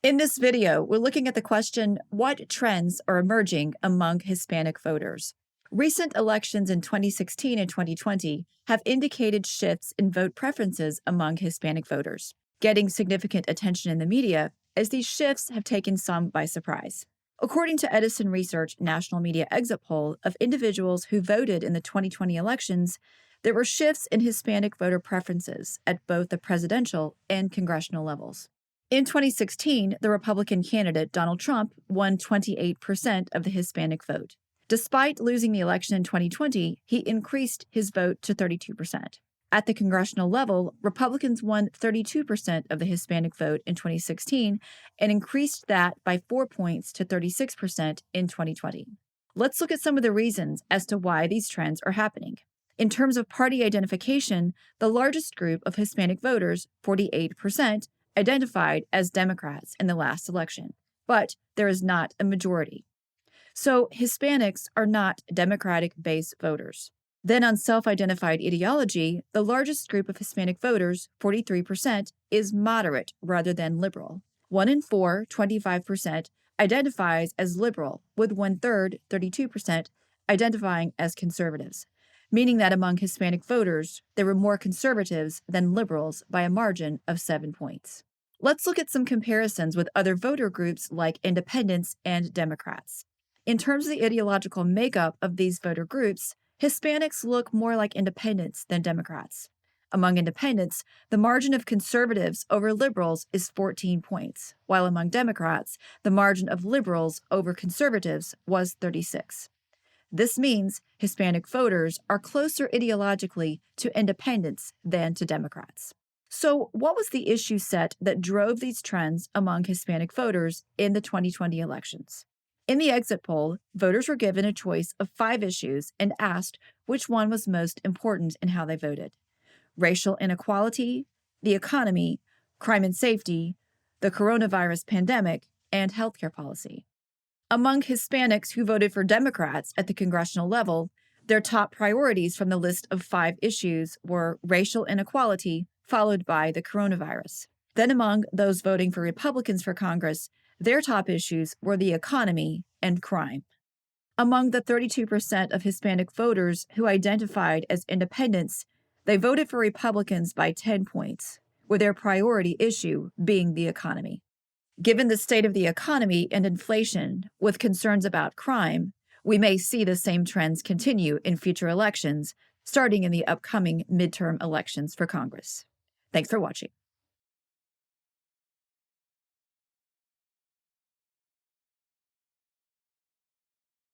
In this video, we're looking at the question, what trends are emerging among Hispanic voters? Recent elections in 2016 and 2020 have indicated shifts in vote preferences among Hispanic voters, getting significant attention in the media as these shifts have taken some by surprise. According to Edison Research National Media Exit Poll of individuals who voted in the 2020 elections, there were shifts in Hispanic voter preferences at both the presidential and congressional levels. In 2016, the Republican candidate Donald Trump won 28% of the Hispanic vote. Despite losing the election in 2020, he increased his vote to 32%. At the congressional level, Republicans won 32% of the Hispanic vote in 2016 and increased that by 4 points to 36% in 2020. Let's look at some of the reasons as to why these trends are happening. In terms of party identification, the largest group of Hispanic voters, 48%, identified as Democrats in the last election, but there is not a majority. So Hispanics are not Democratic-based voters. Then on self-identified ideology, the largest group of Hispanic voters, 43%, is moderate rather than liberal. 1 in 4, 25%, identifies as liberal, with 1/3, 32%, identifying as conservatives, meaning that among Hispanic voters, there were more conservatives than liberals by a margin of 7 points. Let's look at some comparisons with other voter groups like independents and Democrats. In terms of the ideological makeup of these voter groups, Hispanics look more like independents than Democrats. Among independents, the margin of conservatives over liberals is 14 points, while among Democrats, the margin of liberals over conservatives was 36. This means Hispanic voters are closer ideologically to independents than to Democrats. So, what was the issue set that drove these trends among Hispanic voters in the 2020 elections? In the exit poll, voters were given a choice of 5 issues and asked which one was most important in how they voted: racial inequality, the economy, crime and safety, the coronavirus pandemic, and healthcare policy. Among Hispanics who voted for Democrats at the congressional level, their top priorities from the list of 5 issues were racial inequality, followed by the coronavirus. Then among those voting for Republicans for Congress, their top issues were the economy and crime. Among the 32% of Hispanic voters who identified as independents, they voted for Republicans by 10 points, with their priority issue being the economy. Given the state of the economy and inflation, with concerns about crime, we may see the same trends continue in future elections, starting in the upcoming midterm elections for Congress. Thanks for watching.